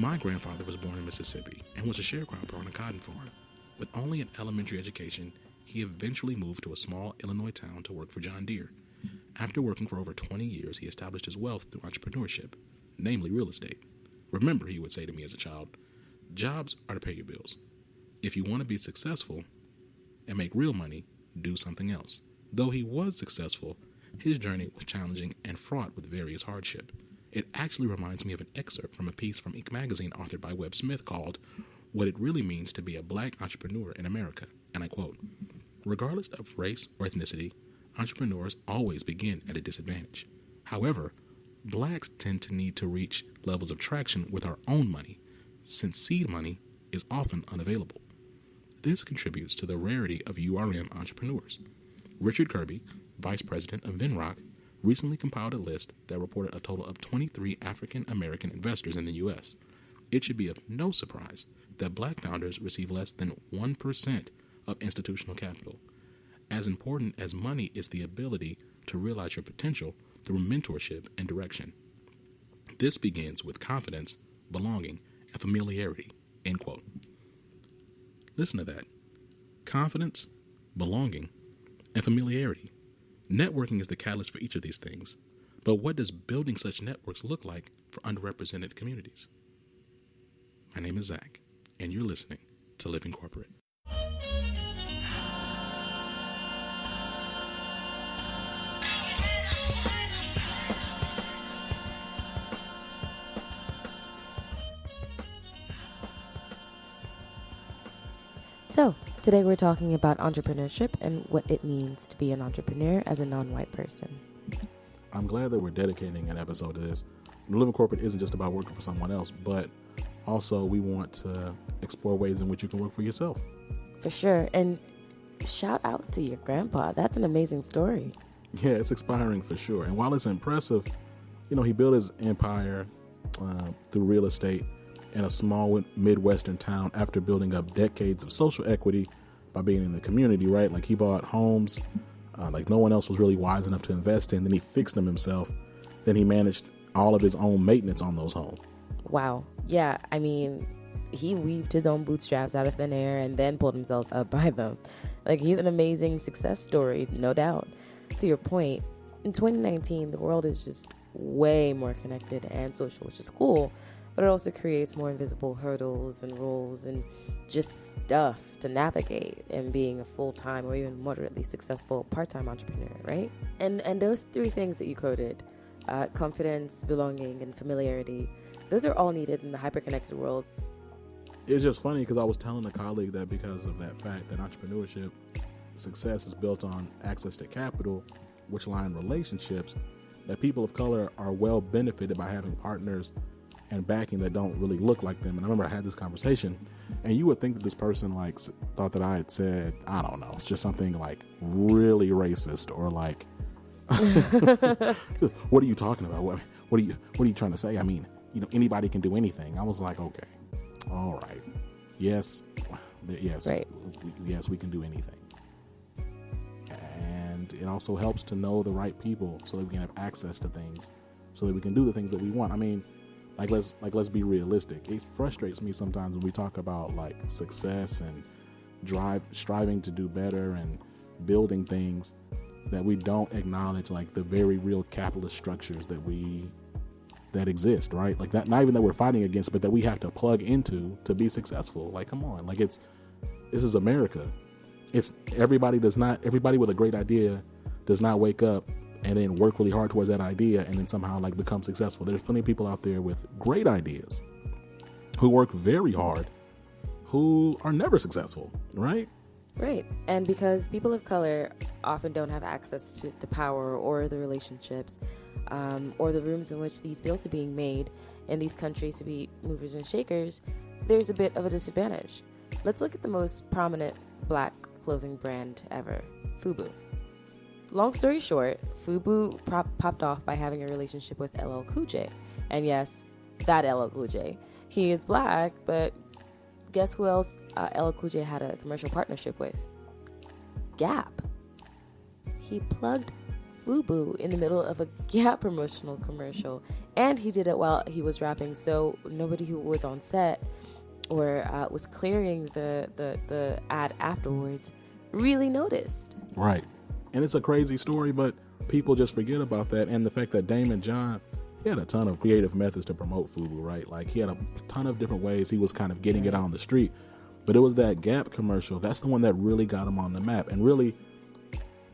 My grandfather was born in Mississippi and was a sharecropper on a cotton farm. With only an elementary education, he eventually moved to a small Illinois town to work for John Deere. After working for over 20 years, he established his wealth through entrepreneurship, namely real estate. Remember, he would say to me as a child, jobs are to pay your bills. If you want to be successful and make real money, do something else. Though he was successful, his journey was challenging and fraught with various hardship. It actually reminds me of an excerpt from a piece from Inc. magazine authored by Webb Smith called What It Really Means to Be a Black Entrepreneur in America. And I quote, regardless of race or ethnicity, entrepreneurs always begin at a disadvantage. However, blacks tend to need to reach levels of traction with our own money, since seed money is often unavailable. This contributes to the rarity of URM entrepreneurs. Richard Kirby, vice president of Venrock, recently compiled a list that reported a total of 23 African American investors in the U.S. It should be of no surprise that black founders receive less than 1% of institutional capital. As important as money is the ability to realize your potential through mentorship and direction. This begins with confidence, belonging, and familiarity, end quote. Listen to that. Confidence, belonging, and familiarity. Networking is the catalyst for each of these things. But what does building such networks look like for underrepresented communities? My name is Zach, and you're listening to Living Corporate. So, today we're talking about entrepreneurship and what it means to be an entrepreneur as a non-white person. I'm glad that we're dedicating an episode to this. Living Corporate isn't just about working for someone else, but also we want to explore ways in which you can work for yourself. For sure. And shout out to your grandpa. That's an amazing story. Yeah, it's inspiring for sure. And while it's impressive, he built his empire through real estate in a small Midwestern town after building up decades of social equity by being in the community, right? Like he bought homes like no one else was really wise enough to invest in. Then he fixed them himself. Then he managed all of his own maintenance on those homes. Wow. Yeah. I mean, he weaved his own bootstraps out of thin air and then pulled himself up by them. Like he's an amazing success story, no doubt. To your point, in 2019, the world is just way more connected and social, which is cool. But it also creates more invisible hurdles and rules and just stuff to navigate in being a full-time or even moderately successful part-time entrepreneur, right? And those three things that you quoted, confidence, belonging, and familiarity, those are all needed in the hyper-connected world. It's just funny because I was telling a colleague that because of that fact that entrepreneurship success is built on access to capital, which lie in relationships, that people of color are well benefited by having partners and backing that don't really look like them. And I remember I had this conversation, and you would think that this person thought that I had said, I don't know, it's just something like really racist or like, what are you talking about? What are you trying to say? I mean, anybody can do anything. I was like, okay, all right, yes, right. Yes, we can do anything. And it also helps to know the right people so that we can have access to things, so that we can do the things that we want. I mean, let's be realistic. It frustrates me sometimes when we talk about like success and striving to do better and building things, that we don't acknowledge like the very real capitalist structures that exist, right? Like that, not even that we're fighting against, but that we have to plug into to be successful. Like, come on, like this is America. Everybody with a great idea does not wake up and then work really hard towards that idea and then somehow like become successful. There's plenty of people out there with great ideas who work very hard, who are never successful, right? Right. And because people of color often don't have access to the power or the relationships or the rooms in which these bills are being made in these countries to be movers and shakers, there's a bit of a disadvantage. Let's look at the most prominent black clothing brand ever, FUBU. Long story short, FUBU popped off by having a relationship with LL Cool J. And yes, that LL Cool J. He is black, but guess who else LL Cool J had a commercial partnership with? Gap. He plugged FUBU in the middle of a Gap promotional commercial, and he did it while he was rapping, so nobody who was on set or was clearing the ad afterwards really noticed. Right. And it's a crazy story, but people just forget about that, and the fact that Damon John, he had a ton of creative methods to promote FUBU, right? Like, he had a ton of different ways he was kind of getting it on the street. But it was that Gap commercial, that's the one that really got him on the map. And really,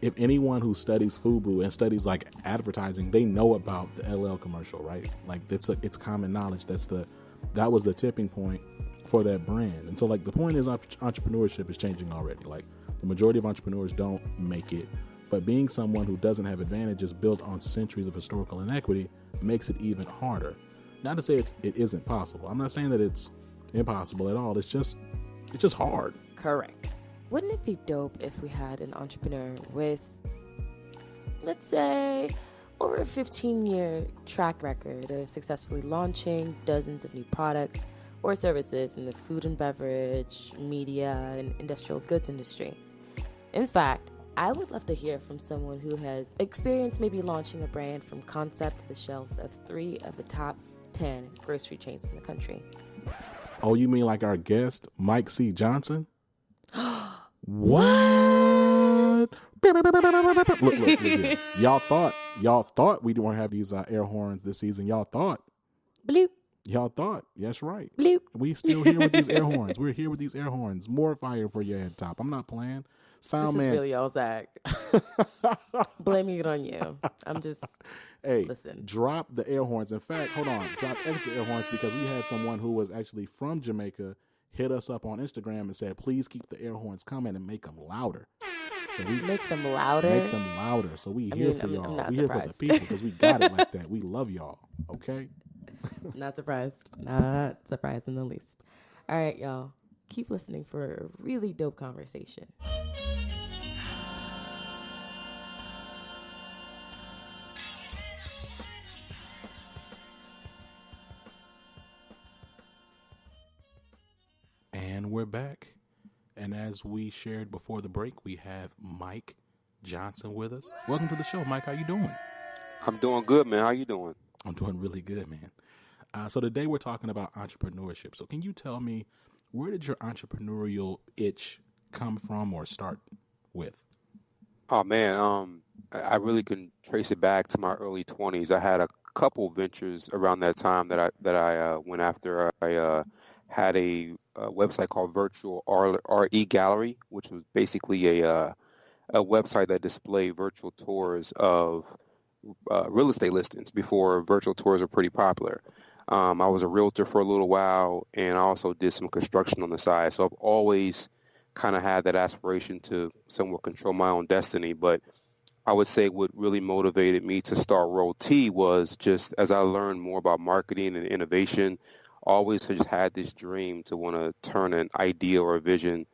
if anyone who studies FUBU and studies like advertising, they know about the LL commercial, right? Like, it's common knowledge. That was the tipping point for that brand. And so, like, the point is entrepreneurship is changing already. Like, the majority of entrepreneurs don't make it. But being someone who doesn't have advantages built on centuries of historical inequity makes it even harder. Not to say it isn't possible. I'm not saying that it's impossible at all. It's just hard. Correct. Wouldn't it be dope if we had an entrepreneur with, let's say, over a 15-year track record of successfully launching dozens of new products or services in the food and beverage, media, and industrial goods industry? In fact, I would love to hear from someone who has experience maybe launching a brand from concept to the shelves of 3 of the top 10 grocery chains in the country. Oh, you mean like our guest, Mike C. Johnson? What? Look. Y'all thought we didn't have these air horns this season. Y'all thought. Bloop. Y'all thought. That's right. Bloop. We still here with these air horns. We're here with these air horns. More fire for your head top. I'm not playing. Sound this man. Is really y'all's act. Blaming it on you. I'm just. Hey, listen. Drop the air horns. In fact, hold on. Drop extra air horns because we had someone who was actually from Jamaica hit us up on Instagram and said, please keep the air horns coming and make them louder. So we make them louder. Make them louder. So we here for y'all. We here for the people because we got it like that. We love y'all. Okay. Not surprised. Not surprised in the least. All right, y'all. Keep listening for a really dope conversation. And we're back. And as we shared before the break, we have Mike Johnson with us. Welcome to the show, Mike. How you doing? I'm doing good, man. How you doing? I'm doing really good, man. So today we're talking about entrepreneurship. So can you tell me, where did your entrepreneurial itch come from or start with? Oh, man. I really can trace it back to my early 20s. I had a couple ventures around that time that I went after. I had a website called Virtual RE Gallery, which was basically a website that displayed virtual tours of real estate listings before virtual tours were pretty popular. I was a realtor for a little while, and I also did some construction on the side. So I've always kind of had that aspiration to somewhat control my own destiny. But I would say what really motivated me to start Roll T was just as I learned more about marketing and innovation, I always just had this dream to want to turn an idea or a vision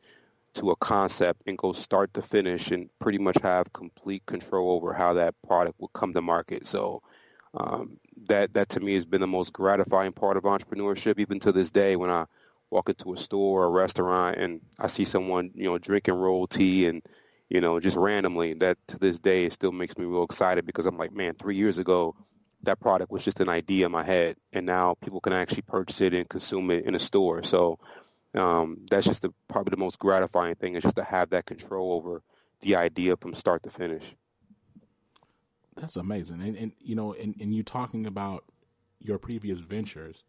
to a concept and go start to finish and pretty much have complete control over how that product will come to market. So that to me has been the most gratifying part of entrepreneurship, even to this day when I walk into a store or a restaurant and I see someone, drinking Roll Tea and, just randomly, that to this day it still makes me real excited because I'm like, man, 3 years ago, that product was just an idea in my head, and now people can actually purchase it and consume it in a store. So that's just probably the most gratifying thing is just to have that control over the idea from start to finish. That's amazing. And you talking about your previous ventures,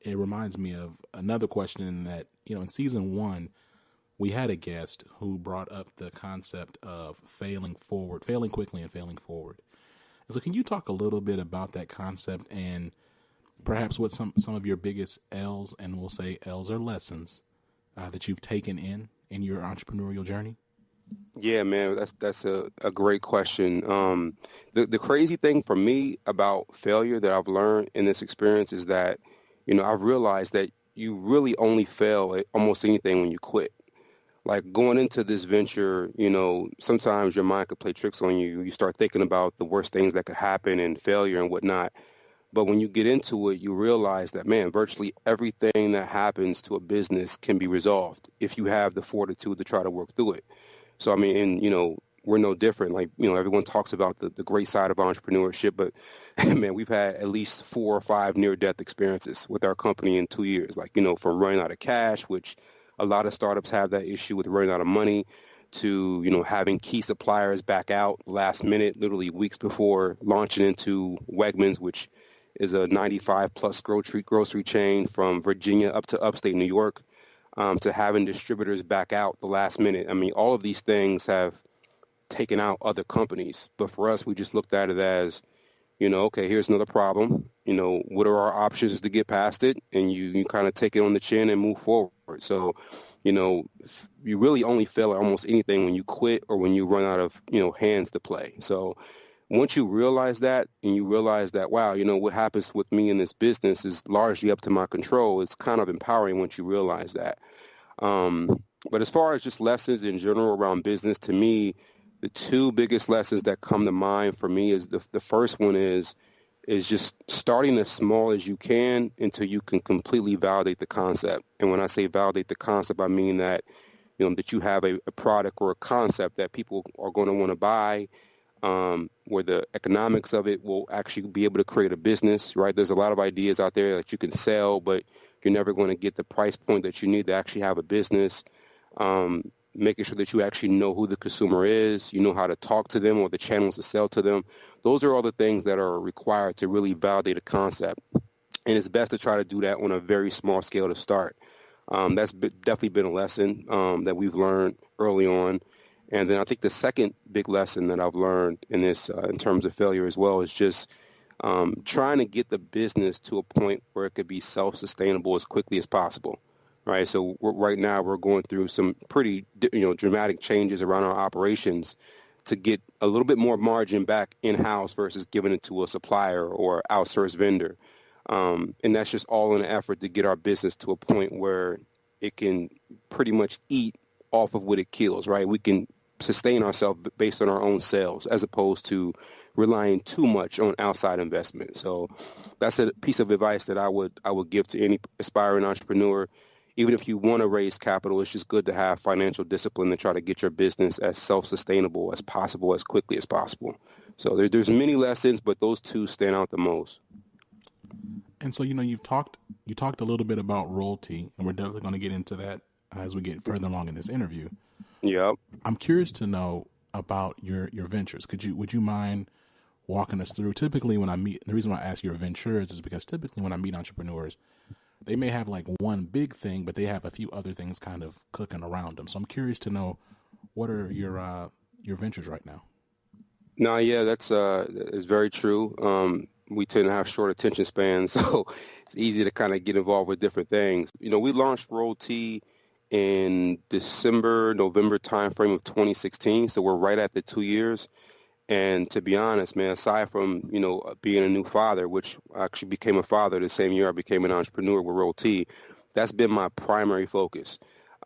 it reminds me of another question that, in season 1, we had a guest who brought up the concept of failing quickly and failing forward. And so can you talk a little bit about that concept and perhaps what some of your biggest L's, and we'll say L's are lessons, that you've taken in your entrepreneurial journey? Yeah, man, that's a great question. The crazy thing for me about failure that I've learned in this experience is that, I've realized that you really only fail at almost anything when you quit. Like going into this venture, sometimes your mind could play tricks on you. You start thinking about the worst things that could happen and failure and whatnot. But when you get into it, you realize that, man, virtually everything that happens to a business can be resolved if you have the fortitude to try to work through it. So, I mean, we're no different. Like, everyone talks about the great side of entrepreneurship, but man, we've had at least 4 or 5 near-death experiences with our company in 2 years. Like, from running out of cash, which a lot of startups have that issue with running out of money, to, having key suppliers back out last minute, literally weeks before launching into Wegmans, which is a 95-plus grocery chain from Virginia up to upstate New York, to having distributors back out the last minute. I mean, all of these things have taken out other companies. But for us, we just looked at it as, okay, here's another problem. What are our options to get past it? And you kind of take it on the chin and move forward. So, you really only fail at almost anything when you quit or when you run out of, hands to play. So once you realize that, and you realize that, wow, what happens with me in this business is largely up to my control, it's kind of empowering once you realize that. But as far as just lessons in general around business, to me, the 2 biggest lessons that come to mind for me is the first one is just starting as small as you can until you can completely validate the concept. And when I say validate the concept, I mean that, that you have a product or a concept that people are going to want to buy, where the economics of it will actually be able to create a business, right? There's a lot of ideas out there that you can sell, but you're never going to get the price point that you need to actually have a business. Making sure that you actually know who the consumer is, you know how to talk to them or the channels to sell to them. Those are all the things that are required to really validate a concept. And it's best to try to do that on a very small scale to start. That's definitely been a lesson that we've learned early on. And then I think the second big lesson that I've learned in this, in terms of failure as well, is just trying to get the business to a point where it could be self-sustainable as quickly as possible. Right. So right now we're going through some pretty, dramatic changes around our operations to get a little bit more margin back in-house versus giving it to a supplier or outsourced vendor. And that's just all in an effort to get our business to a point where it can pretty much eat off of what it kills. Right. We can sustain ourselves based on our own sales as opposed to relying too much on outside investment. So that's a piece of advice that I would give to any aspiring entrepreneur. Even if you want to raise capital, it's just good to have financial discipline to try to get your business as self-sustainable as possible, as quickly as possible. So there's many lessons, but those 2 stand out the most. And so, you talked a little bit about royalty, and we're definitely going to get into that as we get further along in this interview. Yep. I'm curious to know about your ventures. Would you mind walking us through? Typically, the reason why I ask your ventures is because typically when I meet entrepreneurs, they may have like one big thing, but they have a few other things kind of cooking around them. So I'm curious to know, what are your ventures right now? No, yeah, that's very true. We tend to have short attention spans, so it's easy to kind of get involved with different things. We launched Roll Tea in November timeframe of 2016, so we're right at the 2 years. And to be honest, man, aside from, being a new father, which I actually became a father the same year I became an entrepreneur with Roll Tea, that's been my primary focus.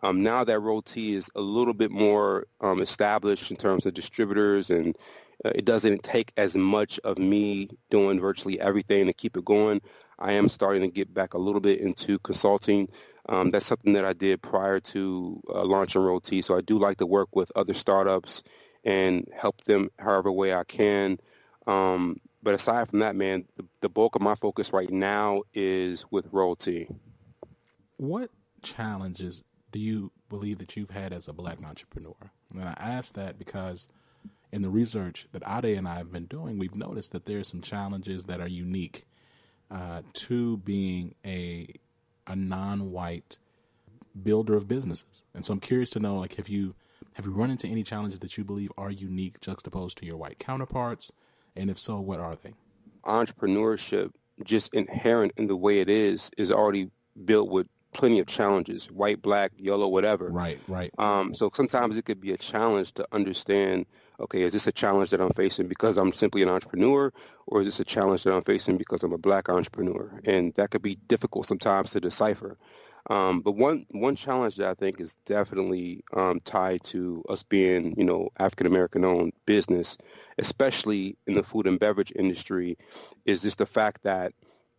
Now that Roll Tea is a little bit more established in terms of distributors, and it doesn't take as much of me doing virtually everything to keep it going, I am starting to get back a little bit into consulting. That's something that I did prior to launching Roll Tea. So I do like to work with other startups and help them however way I can. But aside from that, man, the bulk of my focus right now is with Roll Tea. What challenges do you believe that you've had as a Black entrepreneur? And I ask that because in the research that Ade and I have been doing, we've noticed that there are some challenges that are unique to being a non-white builder of businesses. And so I'm curious to know, like, have you run into any challenges that you believe are unique juxtaposed to your white counterparts? And if so, what are they? Entrepreneurship, just inherent in the way it is already built with plenty of challenges, white, black, yellow, whatever. Right. So sometimes it could be a challenge to understand, okay, is this a challenge that I'm facing because I'm simply an entrepreneur, or is this a challenge that I'm facing because I'm a Black entrepreneur? And that could be difficult sometimes to decipher. But one challenge that I think is definitely tied to us being, African-American owned business, especially in the food and beverage industry, is just the fact that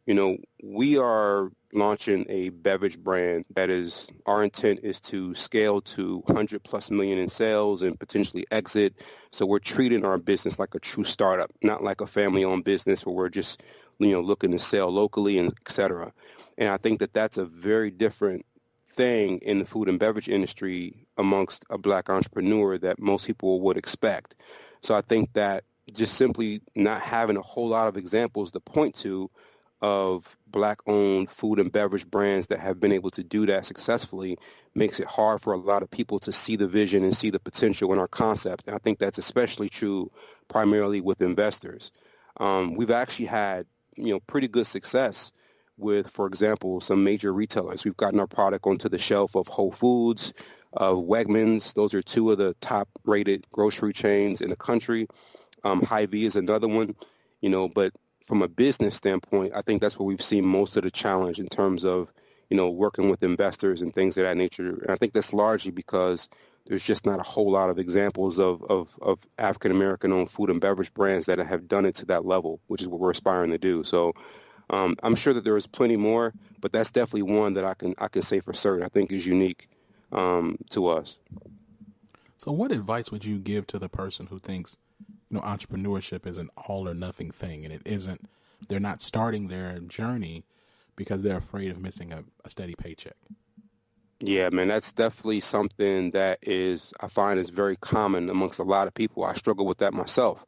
We are launching a beverage brand that is, our intent is to scale to 100 plus million in sales and potentially exit. So we're treating our business like a true startup, not like a family-owned business where we're just, looking to sell locally and et cetera. And I think that that's a very different thing in the food and beverage industry amongst a black entrepreneur that most people would expect. So I think that just simply not having a whole lot of examples to point to of black-owned food and beverage brands that have been able to do that successfully makes it hard for a lot of people to see the vision and see the potential in our concept. And I think that's especially true primarily with investors. We've actually had, pretty good success with, for example, some major retailers. We've gotten our product onto the shelf of Whole Foods, Wegmans. Those are two of the top-rated grocery chains in the country. Hy-Vee is another one, but from a business standpoint, I think that's where we've seen most of the challenge in terms of, working with investors and things of that nature. And I think that's largely because there's just not a whole lot of examples of African-American owned food and beverage brands that have done it to that level, which is what we're aspiring to do. So I'm sure that there is plenty more, but that's definitely one that I can say for certain I think is unique to us. So what advice would you give to the person who thinks, entrepreneurship is an all or nothing thing, and it isn't? They're not starting their journey because they're afraid of missing a steady paycheck. Yeah, man, that's definitely something that I find is very common amongst a lot of people. I struggle with that myself.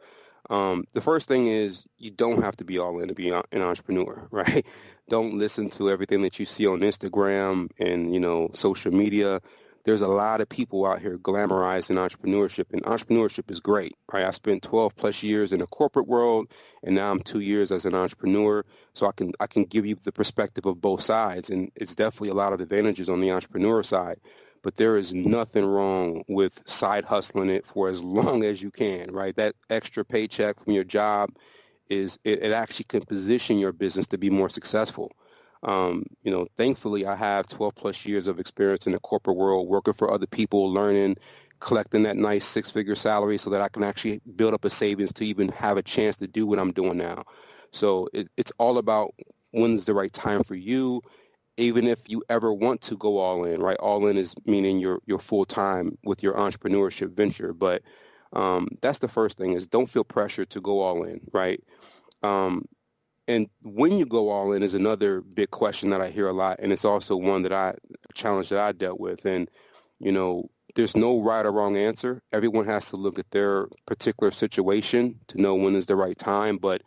The first thing is you don't have to be all in to be an entrepreneur, right? Don't listen to everything that you see on Instagram and, social media. There's a lot of people out here glamorizing entrepreneurship, and entrepreneurship is great, right? I spent 12 plus years in the corporate world, and now I'm 2 years as an entrepreneur. So I can give you the perspective of both sides, and it's definitely a lot of advantages on the entrepreneur side. But there is nothing wrong with side hustling it for as long as you can, right? That extra paycheck from your job it actually can position your business to be more successful. Thankfully, I have 12 plus years of experience in the corporate world, working for other people, learning, collecting that nice six-figure salary so that I can actually build up a savings to even have a chance to do what I'm doing now. So it's all about when's the right time for you, even if you ever want to go all in, right? All in is meaning you're full-time with your entrepreneurship venture. But that's the first thing is don't feel pressured to go all in, right? And when you go all in is another big question that I hear a lot, and it's also one challenge that I dealt with. And, there's no right or wrong answer. Everyone has to look at their particular situation to know when is the right time. But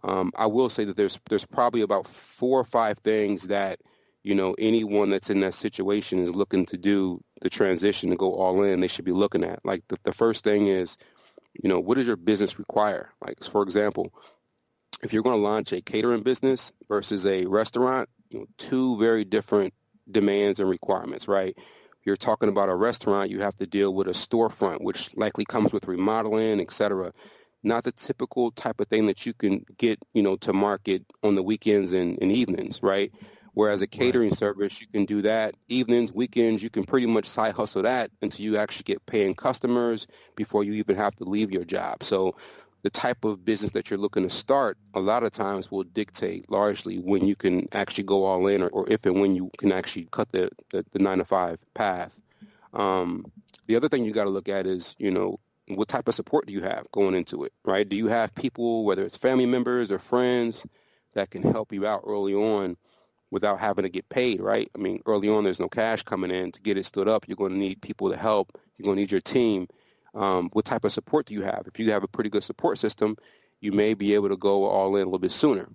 I will say that there's probably about 4 or 5 things that, anyone that's in that situation is looking to do the transition to go all in, they should be looking at. Like the first thing is, what does your business require? Like, for example, if you're going to launch a catering business versus a restaurant, two very different demands and requirements, right? If you're talking about a restaurant, you have to deal with a storefront, which likely comes with remodeling, et cetera. Not the typical type of thing that you can get, to market on the weekends and evenings, right? Whereas a catering service, you can do that evenings, weekends, you can pretty much side hustle that until you actually get paying customers before you even have to leave your job. So the type of business that you're looking to start a lot of times will dictate largely when you can actually go all in or if and when you can actually cut the 9-to-5 path. The other thing you got to look at is, what type of support do you have going into it, right? Do you have people, whether it's family members or friends, that can help you out early on without having to get paid, right? I mean, early on, there's no cash coming in. To get it stood up, you're going to need people to help. You're going to need your team. What type of support do you have? If you have a pretty good support system, you may be able to go all in a little bit sooner.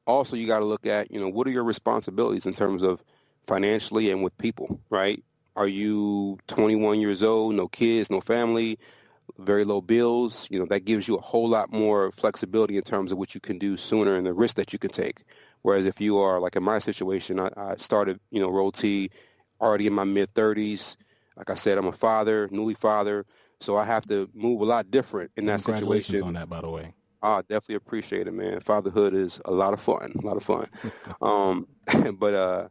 Also, you got to look at, what are your responsibilities in terms of financially and with people, right? Are you 21 years old, no kids, no family, very low bills? That gives you a whole lot more flexibility in terms of what you can do sooner and the risk that you can take. Whereas if you are, like in my situation, I started, Roll T already in my mid-30s. Like I said, I'm a father, newly father, so I have to move a lot different in that situation. Congratulations on that, by the way. I definitely appreciate it, man. Fatherhood is a lot of fun, But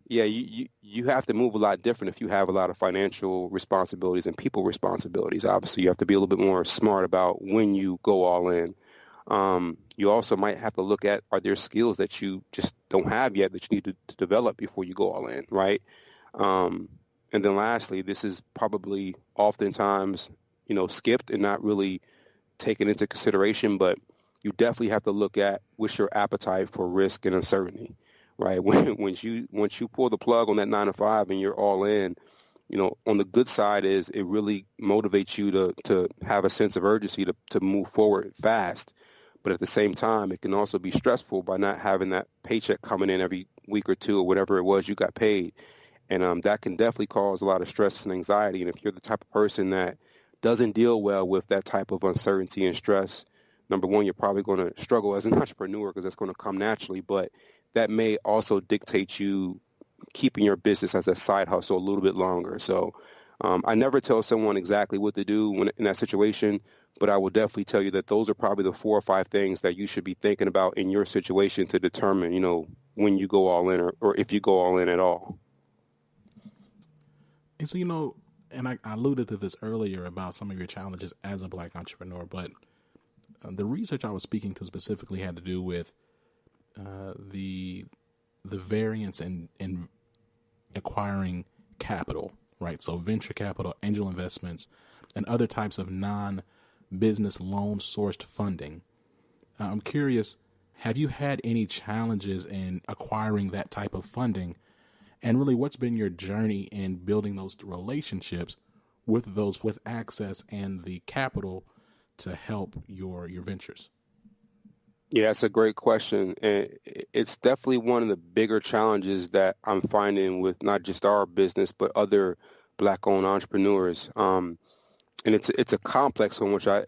you have to move a lot different if you have a lot of financial responsibilities and people responsibilities. Obviously, you have to be a little bit more smart about when you go all in. You also might have to look at, are there skills that you just don't have yet that you need to develop before you go all in, right? And then lastly, this is probably oftentimes, skipped and not really taken into consideration, but you definitely have to look at what's your appetite for risk and uncertainty, right? Once you pull the plug on that 9 to 5 and you're all in, on the good side is it really motivates you to have a sense of urgency to move forward fast. But at the same time, it can also be stressful by not having that paycheck coming in every week or two or whatever it was you got paid. And that can definitely cause a lot of stress and anxiety. And if you're the type of person that doesn't deal well with that type of uncertainty and stress, number one, you're probably going to struggle as an entrepreneur because that's going to come naturally. But that may also dictate you keeping your business as a side hustle a little bit longer. So I never tell someone exactly what to do when in that situation, but I will definitely tell you that those are probably the 4 or 5 things that you should be thinking about in your situation to determine, when you go all in or if you go all in at all. And so, and I alluded to this earlier about some of your challenges as a Black entrepreneur, but the research I was speaking to specifically had to do with the variance in acquiring capital, right? So venture capital, angel investments, and other types of non-business loan-sourced funding. I'm curious, have you had any challenges in acquiring that type of funding? And really, what's been your journey in building those relationships with those with access and the capital to help your ventures? Yeah, that's a great question. And it's definitely one of the bigger challenges that I'm finding with not just our business, but other Black-owned entrepreneurs. And it's a complex one, which I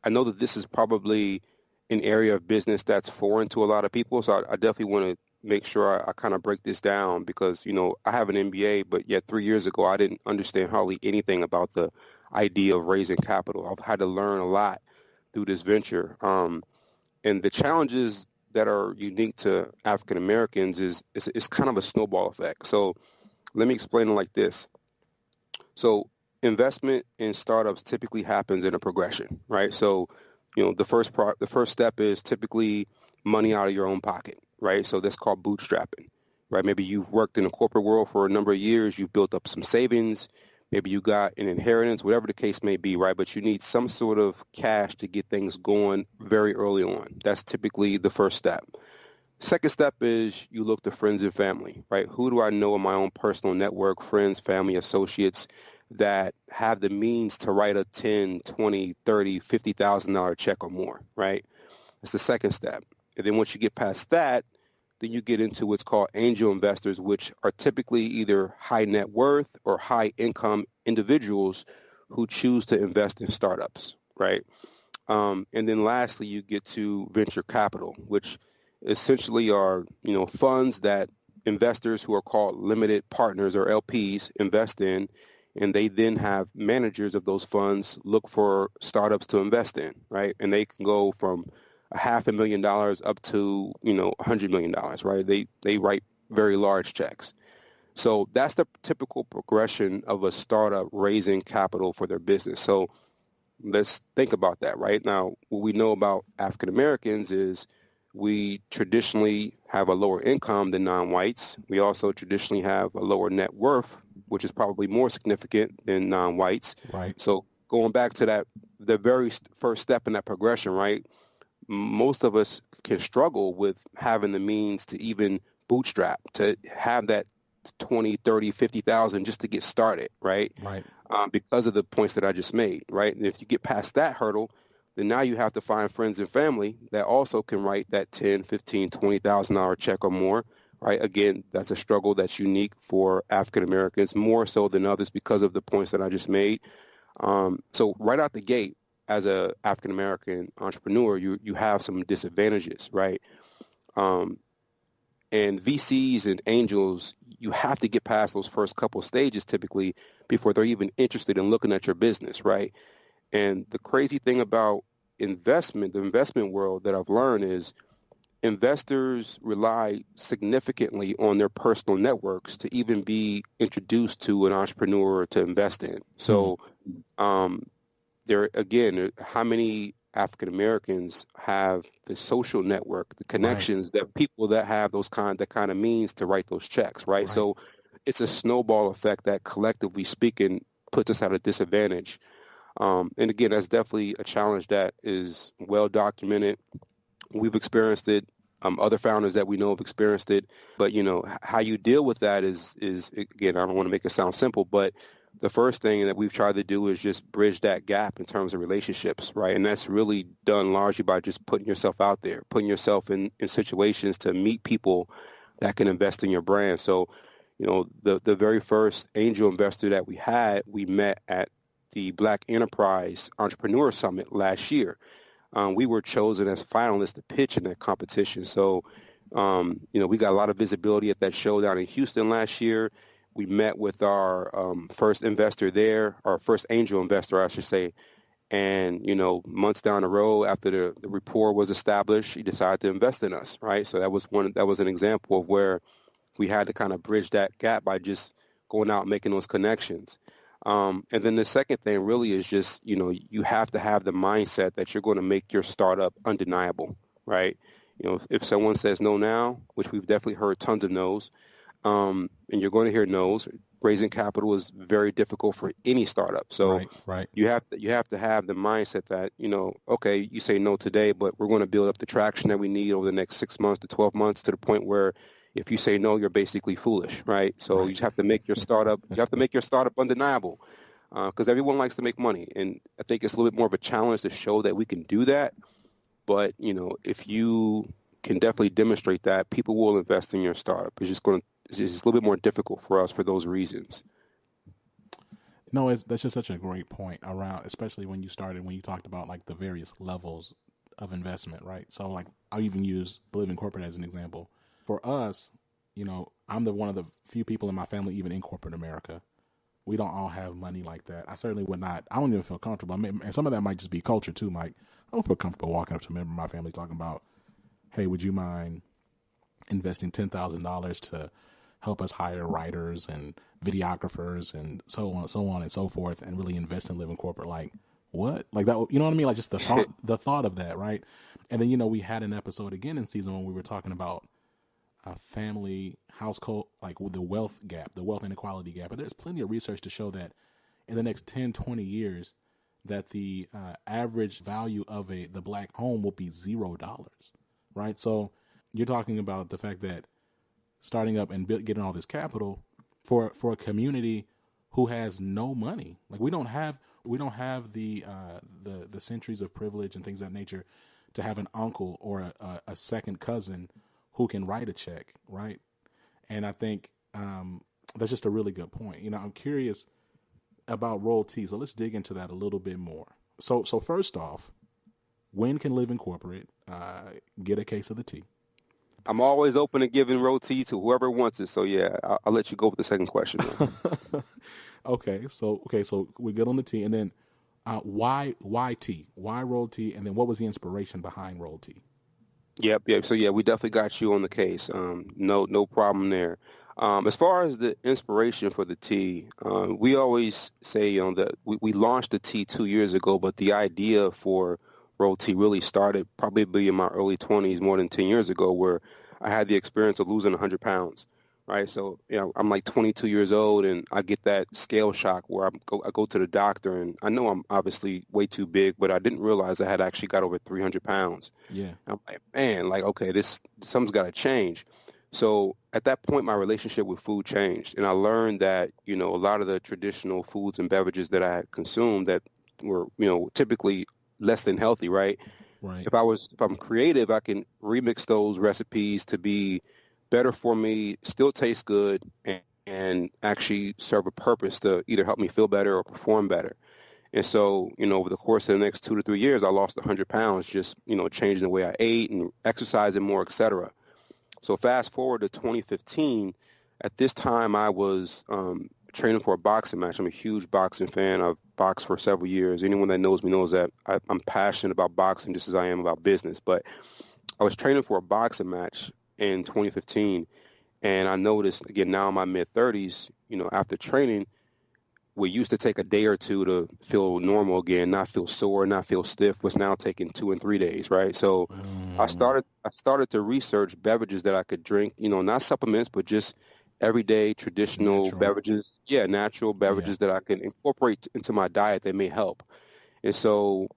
know that this is probably an area of business that's foreign to a lot of people. So I definitely want to make sure I kind of break this down because, I have an MBA, but yet 3 years ago, I didn't understand hardly anything about the idea of raising capital. I've had to learn a lot through this venture. And the challenges that are unique to African Americans is kind of a snowball effect. So let me explain it like this. So investment in startups typically happens in a progression, right? So, the first step is typically money out of your own pocket, right? So that's called bootstrapping, right? Maybe you've worked in the corporate world for a number of years, you've built up some savings, maybe you got an inheritance, whatever the case may be, right? But you need some sort of cash to get things going very early on. That's typically the first step. Second step is you look to friends and family, right? Who do I know in my own personal network, friends, family, associates that have the means to write a $10, $20, $30, $50,000 check or more, right? That's the second step. And then once you get past that, then you get into what's called angel investors, which are typically either high net worth or high income individuals who choose to invest in startups, right? And then lastly, you get to venture capital, which essentially are, funds that investors who are called limited partners or LPs invest in, and they then have managers of those funds look for startups to invest in, right? And they can go from $500,000 up to, $100 million, right? They write very large checks. So that's the typical progression of a startup raising capital for their business. So let's think about that right now. What we know about African Americans is we traditionally have a lower income than non-whites. We also traditionally have a lower net worth, which is probably more significant than non-whites. Right. So going back to that, the very first step in that progression, right? Most of us can struggle with having the means to even bootstrap, to have that 20, 30, 50,000 just to get started, right? Right. Because of the points that I just made, right? And if you get past that hurdle, then now you have to find friends and family that also can write that $10, $15, $20,000 check or more, right? Again, that's a struggle that's unique for African Americans, more so than others because of the points that I just made. So right out the gate, as a African American entrepreneur, you have some disadvantages, right? And VCs and angels, you have to get past those first couple of stages typically before they're even interested in looking at your business, right? And the crazy thing about investment, the investment world that I've learned is investors rely significantly on their personal networks to even be introduced to an entrepreneur to invest in. So, there again, how many African Americans have the social network, the connections that people that have that kind of means to write those checks, right? So it's a snowball effect that collectively speaking puts us at a disadvantage. And again, that's definitely a challenge that is well documented. We've experienced it. Other founders that we know have experienced it. But, how you deal with that is again, I don't want to make it sound simple, but the first thing that we've tried to do is just bridge that gap in terms of relationships, right? And that's really done largely by just putting yourself out there, putting yourself in situations to meet people that can invest in your brand. So, the very first angel investor that we met at the Black Enterprise Entrepreneur Summit last year. We were chosen as finalists to pitch in that competition. So, we got a lot of visibility at that show down in Houston last year. We met with our first investor there, our first angel investor, I should say. And, months down the road after the rapport was established, he decided to invest in us, right? So that was an example of where we had to kind of bridge that gap by just going out and making those connections. And then the second thing really is just, you have to have the mindset that you're going to make your startup undeniable, right? If someone says no now, which we've definitely heard tons of no's, and you're going to hear no's, raising capital is very difficult for any startup. So you have to have the mindset that, okay, you say no today, but we're going to build up the traction that we need over the next 6 months to 12 months to the point where if you say no, you're basically foolish, right? So you just have to make your startup. You have to make your startup undeniable, because everyone likes to make money, and I think it's a little bit more of a challenge to show that we can do that. But if you can definitely demonstrate that, people will invest in your startup. It's just a little bit more difficult for us for those reasons. No, that's just such a great point around, especially when you talked about like the various levels of investment, right? So like I'll even use Live in Corporate as an example. For us, I'm one of the few people in my family, even in corporate America. We don't all have money like that. I certainly would not. I don't even feel comfortable. And some of that might just be culture too, Mike. I don't feel comfortable walking up to a member of my family talking about, hey, would you mind investing $10,000 to help us hire writers and videographers and so on and so forth, and really invest in Live in Corporate? Like what? Like that? You know what I mean? Like just the thought of that, right? And then we had an episode again in season 1 we were talking about family household, like the wealth gap, the wealth inequality gap. But there's plenty of research to show that in the next 10, 20 years, that the average value of the Black home will be $0, right? So you're talking about the fact that starting up and getting all this capital for a community who has no money. Like we don't have the centuries of privilege and things of that nature to have an uncle or a second cousin who can write a check, right? And I think that's just a really good point. I'm curious about royalties, so let's dig into that a little bit more. So first off, when can Live in Corporate get a case of the tea? I'm always open to giving royalty to whoever wants it. So yeah, I'll let you go with the second question. Okay, so we get on the tea, and then why tea? Why royalty? And then what was the inspiration behind royalty? Yep. So yeah, we definitely got you on the case. No problem there. As far as the inspiration for the tea, we always say that we launched the tea 2 years ago, but the idea for Roll Tea really started probably in my early 20s, more than 10 years ago, where I had the experience of losing 100 pounds. Right. So, I'm like 22 years old and I get that scale shock where I go to the doctor and I know I'm obviously way too big, but I didn't realize I had actually got over 300 pounds. Yeah. I'm like, man, okay, something's got to change. So at that point, my relationship with food changed. And I learned that, a lot of the traditional foods and beverages that I had consumed that were, typically less than healthy. Right. Right. If I'm creative, I can remix those recipes to be better for me, still taste good, and actually serve a purpose to either help me feel better or perform better. And so, over the course of the next 2 to 3 years, I lost 100 pounds, just, changing the way I ate and exercising more, et cetera. So fast forward to 2015, at this time I was training for a boxing match. I'm a huge boxing fan. I've boxed for several years. Anyone that knows me knows that I'm passionate about boxing just as I am about business. But I was training for a boxing match in 2015, and I noticed, again, now in my mid-30s, after training, what used to take a day or two to feel normal again, not feel sore, not feel stiff, was now taking 2 and 3 days, right? So I started to research beverages that I could drink, not supplements, but just everyday traditional beverages. Yeah, natural beverages that I can incorporate into my diet that may help. And so,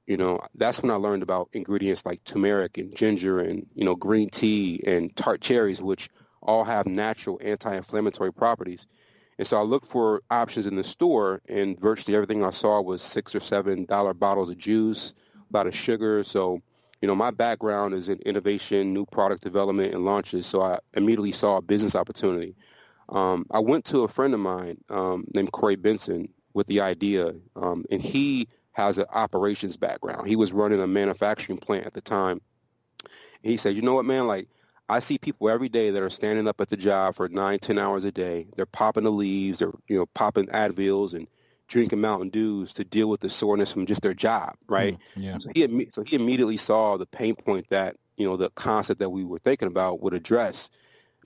that's when I learned about ingredients like turmeric and ginger and, green tea and tart cherries, which all have natural anti-inflammatory properties. And so I looked for options in the store, and virtually everything I saw was $6 or $7 bottles of juice, a lot of sugar. So, my background is in innovation, new product development, and launches. So I immediately saw a business opportunity. I went to a friend of mine named Corey Benson with the idea, and he has an operations background. He was running a manufacturing plant at the time. And he said, you know what, man, like, I see people every day that are standing up at the job for 9-10 hours a day. They're popping the leaves, they're popping Advils and drinking Mountain Dews to deal with the soreness from just their job, right? So he immediately saw the pain point that, the concept that we were thinking about would address.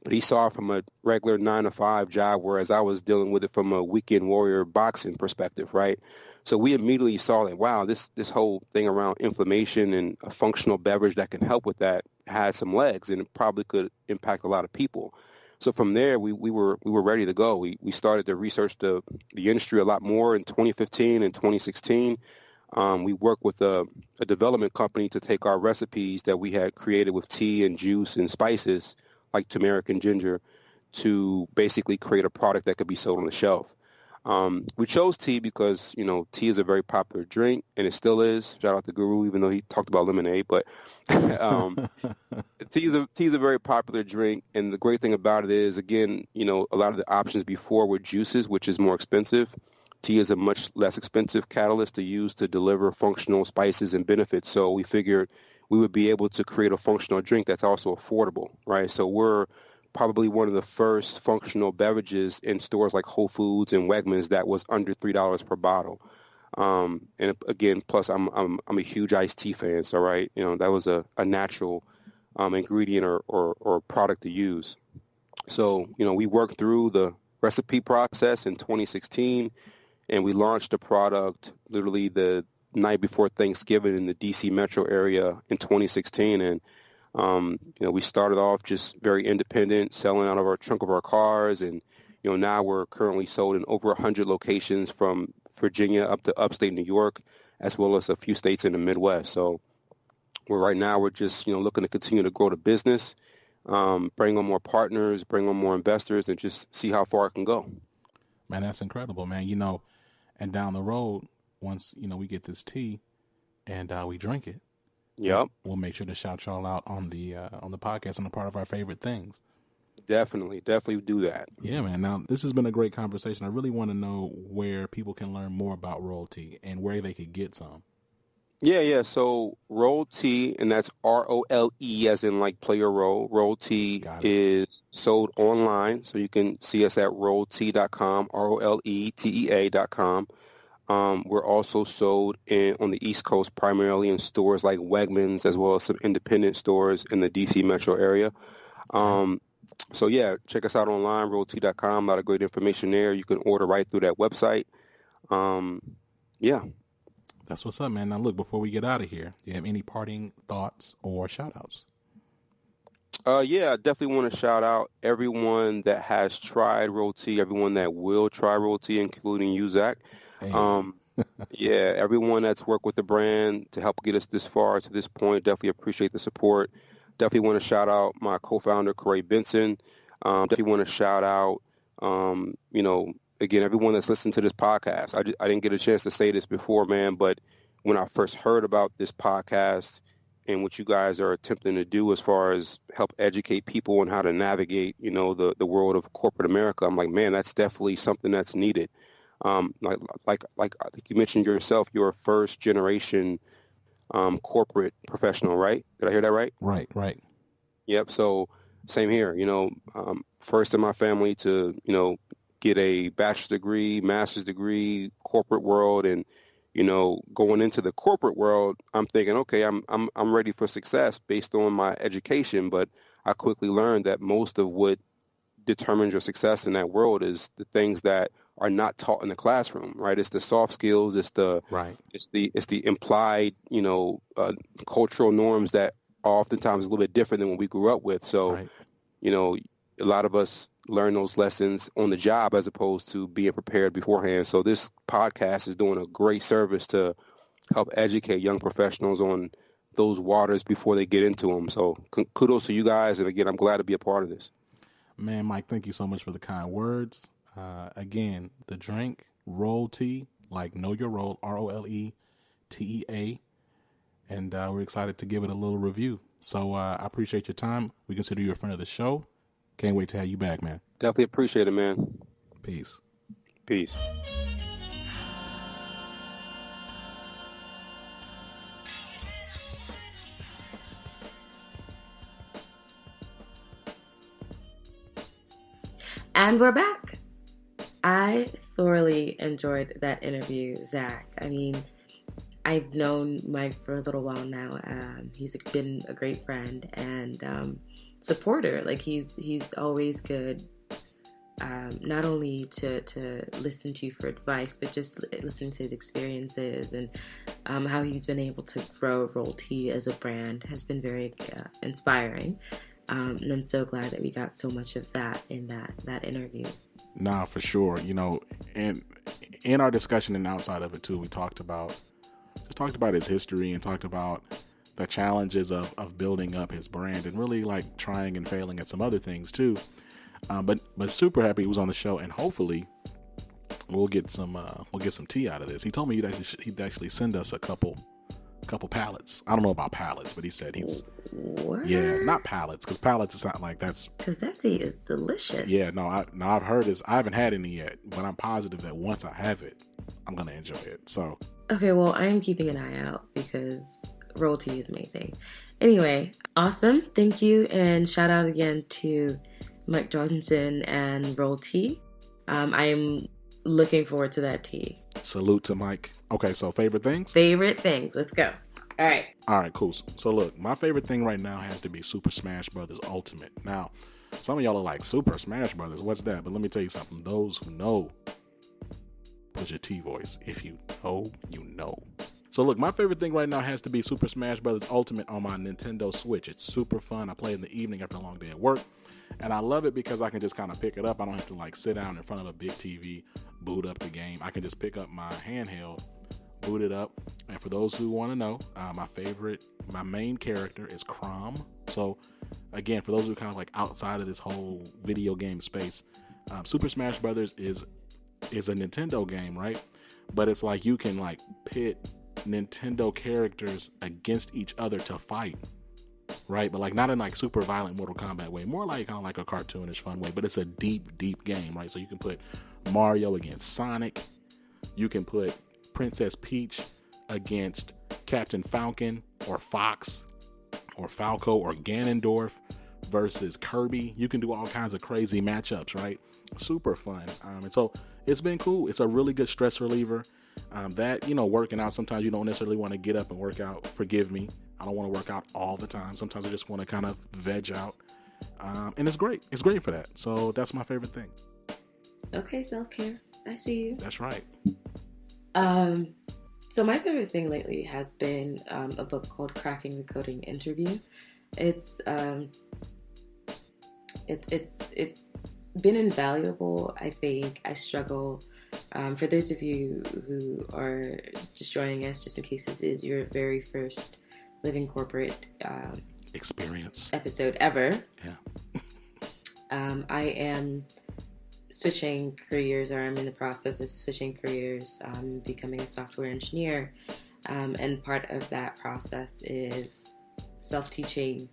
But he saw it from a regular 9-to-5 job, whereas I was dealing with it from a weekend warrior boxing perspective, right? So we immediately saw that, wow, this whole thing around inflammation and a functional beverage that can help with that had some legs, and it probably could impact a lot of people. So from there, we were ready to go. We started to research the industry a lot more in 2015 and 2016. We worked with a development company to take our recipes that we had created with tea and juice and spices like turmeric and ginger to basically create a product that could be sold on the shelf. We chose tea because, tea is a very popular drink, and it still is. Shout out to Guru, even though he talked about lemonade. But tea is a very popular drink, and the great thing about it is, again, a lot of the options before were juices, which is more expensive. Tea is a much less expensive catalyst to use to deliver functional spices and benefits. So we figured we would be able to create a functional drink that's also affordable, right? So we're probably one of the first functional beverages in stores like Whole Foods and Wegmans that was under $3 per bottle. And again, plus I'm a huge iced tea fan, so right, that was a natural ingredient or product to use. So we worked through the recipe process in 2016, and we launched the product literally the night before Thanksgiving in the DC metro area in 2016, and we started off just very independent, selling out of our trunk of our cars, and now we're currently sold in over 100 locations from Virginia up to upstate New York, as well as a few states in the Midwest. So we're just looking to continue to grow the business, bring on more partners, bring on more investors, and just see how far it can go. Man, that's incredible, man. And down the road, once we get this tea and we drink it. Yep. We'll make sure to shout y'all out on the podcast and a part of our favorite things. Definitely do that. Yeah, man. Now, this has been a great conversation. I really want to know where people can learn more about Roll Tea and where they could get some. Yeah. So Roll Tea, and that's ROLE as in like play your role. Roll Tea is sold online, so you can see us at rolltea.com, ROLETEA.com. We're also sold on the East Coast, primarily in stores like Wegmans, as well as some independent stores in the DC metro area. So yeah, check us out online, rolltea.com. A lot of great information there. You can order right through that website. Yeah. That's what's up, man. Now, look, before we get out of here, do you have any parting thoughts or shout-outs? Yeah, I definitely want to shout out everyone that has tried Roll Tea, everyone that will try Roll Tea, including you, Zach. Hey. Yeah, everyone that's worked with the brand to help get us this far to this point, definitely appreciate the support. Definitely want to shout out my co-founder, Corey Benson. Definitely want to shout out, again, everyone that's listened to this podcast. I didn't get a chance to say this before, man, but when I first heard about this podcast and what you guys are attempting to do as far as help educate people on how to navigate, the world of corporate America, I'm like, man, that's definitely something that's needed. Like I think you mentioned yourself, you're a first generation corporate professional, right? Did I hear that right? Right. Yep. So same here, first in my family to, get a bachelor's degree, master's degree, corporate world. And, going into the corporate world, I'm thinking, okay, I'm ready for success based on my education. But I quickly learned that most of what determines your success in that world is the things that are not taught in the classroom, right? It's the soft skills, it's the implied, cultural norms that are oftentimes a little bit different than what we grew up with. So, Right. A lot of us learn those lessons on the job as opposed to being prepared beforehand. So this podcast is doing a great service to help educate young professionals on those waters before they get into them. So kudos to you guys. And again, I'm glad to be a part of this. Man, Mike, thank you so much for the kind words. Again, the drink, Roll Tea, like Know Your Role, ROLETEA. And we're excited to give it a little review. So I appreciate your time. We consider you a friend of the show. Can't wait to have you back, man. Definitely appreciate it, man. Peace. Peace. And we're back. I thoroughly enjoyed that interview, Zach. I mean, I've known Mike for a little while now. He's been a great friend and supporter. Like he's always good, not only to listen to you for advice, but just listening to his experiences and how he's been able to grow Roll Tea as a brand has been very inspiring. And I'm so glad that we got so much of that in that interview. Nah, for sure. And in our discussion and outside of it too, we talked about his history and talked about the challenges of building up his brand and really like trying and failing at some other things too. But super happy he was on the show, and hopefully we'll get some tea out of this. He told me he'd actually send us a couple pallets. I don't know about pallets, but he said What? Yeah, not pallets, because pallets is not like that's because that tea is delicious. Yeah, I've heard this. I haven't had any yet, but I'm positive that once I have it, I'm gonna enjoy it. So okay, well, I am keeping an eye out because Roll Tea is amazing. Anyway, awesome. Thank you, and shout out again to Mike Johnson and Roll Tea. I am looking forward to that tea. Salute to Mike. Okay, so favorite things? Favorite things. Let's go. All right, cool. So look, my favorite thing right now has to be Super Smash Brothers Ultimate. Now, some of y'all are like, Super Smash Brothers, what's that? But let me tell you something. Those who know, put your T voice. If you know, you know. So look, my favorite thing right now has to be Super Smash Brothers Ultimate on my Nintendo Switch. It's super fun. I play in the evening after a long day at work. And I love it because I can just kind of pick it up. I don't have to like sit down in front of a big TV, boot up the game. I can just pick up my handheld, boot it up. And for those who want to know, my main character is Crom. So again, for those who are kind of like outside of this whole video game space, Super Smash Brothers is a Nintendo game, right? But it's like you can like pit Nintendo characters against each other to fight. Right, but like not in like super violent Mortal Kombat way, more like kind of like a cartoonish fun way. But it's a deep game, right? So you can put Mario against Sonic, you can put Princess Peach against Captain Falcon or Fox or Falco or Ganondorf versus Kirby. You can do all kinds of crazy matchups, right? Super fun, and so it's been cool. It's a really good stress reliever. Working out, sometimes you don't necessarily want to get up and work out. Forgive me. I don't want to work out all the time. Sometimes I just want to kind of veg out. And it's great. It's great for that. So that's my favorite thing. Okay, self-care. I see you. That's right. So my favorite thing lately has been a book called Cracking the Coding Interview. It's been invaluable. I think I struggle. For those of you who are just joining us, just in case this is your very first Living Corporate experience episode ever. Yeah. I am switching careers, or I'm in the process of switching careers, becoming a software engineer. And part of that process is self-teaching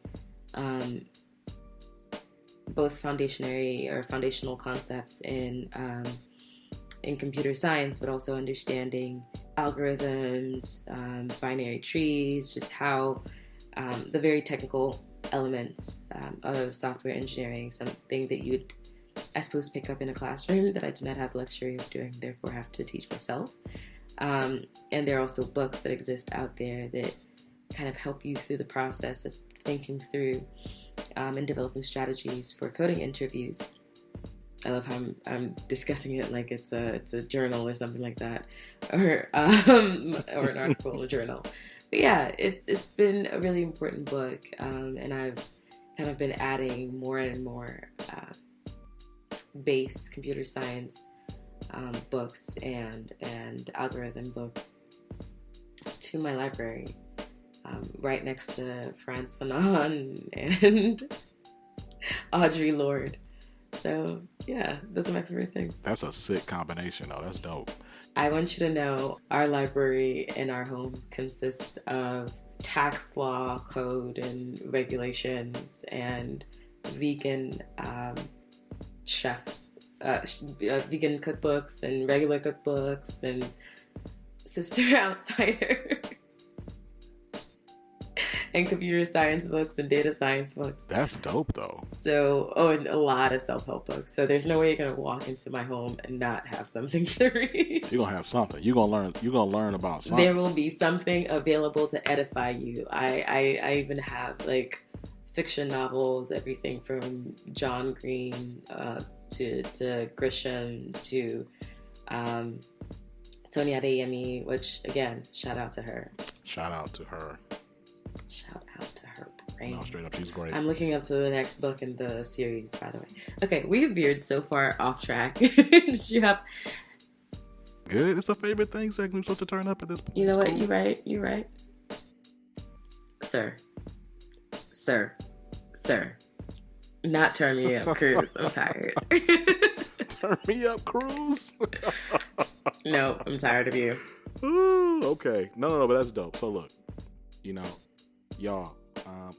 both foundational concepts in computer science, but also understanding algorithms, binary trees, just how the very technical elements of software engineering, something that you would, I suppose, pick up in a classroom that I do not have the luxury of doing, therefore have to teach myself. And there are also books that exist out there that kind of help you through the process of thinking through and developing strategies for coding interviews. I love how I'm discussing it like it's a journal or something like that, or an article in a journal. But yeah, it's been a really important book, and I've kind of been adding more and more base computer science books and algorithm books to my library, right next to Frantz Fanon and Audre Lorde. So yeah, those are my favorite things. That's a sick combination, though. That's dope. I want you to know our library in our home consists of tax law, code, and regulations, and vegan vegan cookbooks, and regular cookbooks, and Sister Outsider, and computer science books, and data science books. That's dope, though. So, and a lot of self-help books. So there's no way you're gonna walk into my home and not have something to read. You're gonna have something. You're gonna learn about something. There will be something available to edify you. I even have like fiction novels, everything from John Green to Grisham to Tony Adeyemi, which again, shout out to her. Shout out to her. Shout out to her brain. No, straight up, she's great. I'm looking up to the next book in the series, by the way. Okay, we have veered so far off track. Did you have... Good. It's a favorite thing segment. We're supposed to turn up at this point. You know it's what? cool. You're right. Sir. Not turn me up, Cruz. I'm tired. Turn me up, Cruz. No, I'm tired of you. Ooh, okay. No, but that's dope. So look, y'all,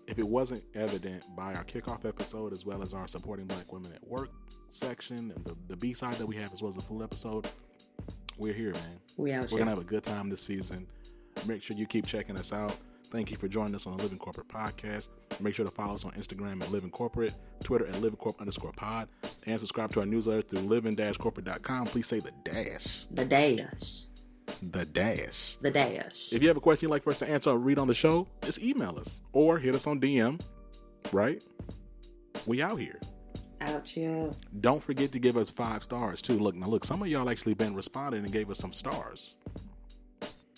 if it wasn't evident by our kickoff episode, as well as our supporting Black women at work section and the B-side that we have, as well as the full episode, we're here, man. We're going to have a good time this season. Make sure you keep checking us out. Thank you for joining us on the Living Corporate Podcast. Make sure to follow us on Instagram at Living Corporate, Twitter at LivingCorp_pod, and subscribe to our newsletter through living-corporate.com. Please say the dash. The dash. The dash. The dash. If you have a question you'd like for us to answer or read on the show, just email us or hit us on DM, right? We out here. Out you. Don't forget to give us 5 stars, too. Look, some of y'all actually been responding and gave us some stars.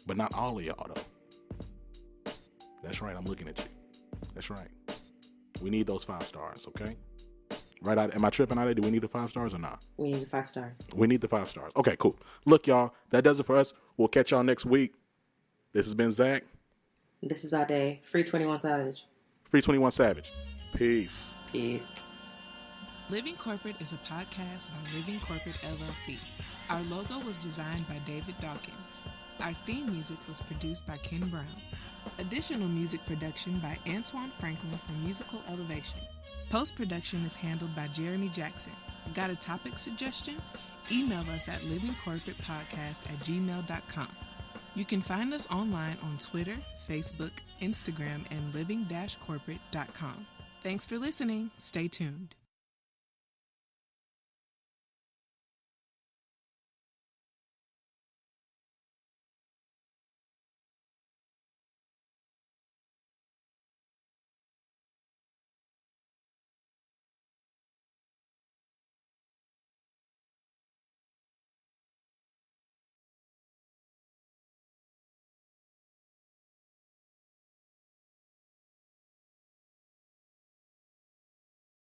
But not all of y'all, though. That's right, I'm looking at you. That's right. We need those 5 stars, okay? Right out. Am I tripping out there? Do we need the 5 stars or not? We need the 5 stars. We need the 5 stars. Okay, cool. Look, y'all, that does it for us. We'll catch y'all next week. This has been Zach. This is our day. Free 21 Savage. Free 21 Savage. Peace. Peace. Living Corporate is a podcast by Living Corporate LLC. Our logo was designed by David Dawkins. Our theme music was produced by Ken Brown. Additional music production by Antoine Franklin for Musical Elevation. Post-production is handled by Jeremy Jackson. Got a topic suggestion? Email us at livingcorporatepodcast@gmail.com. You can find us online on Twitter, Facebook, Instagram, and living-corporate.com. Thanks for listening. Stay tuned.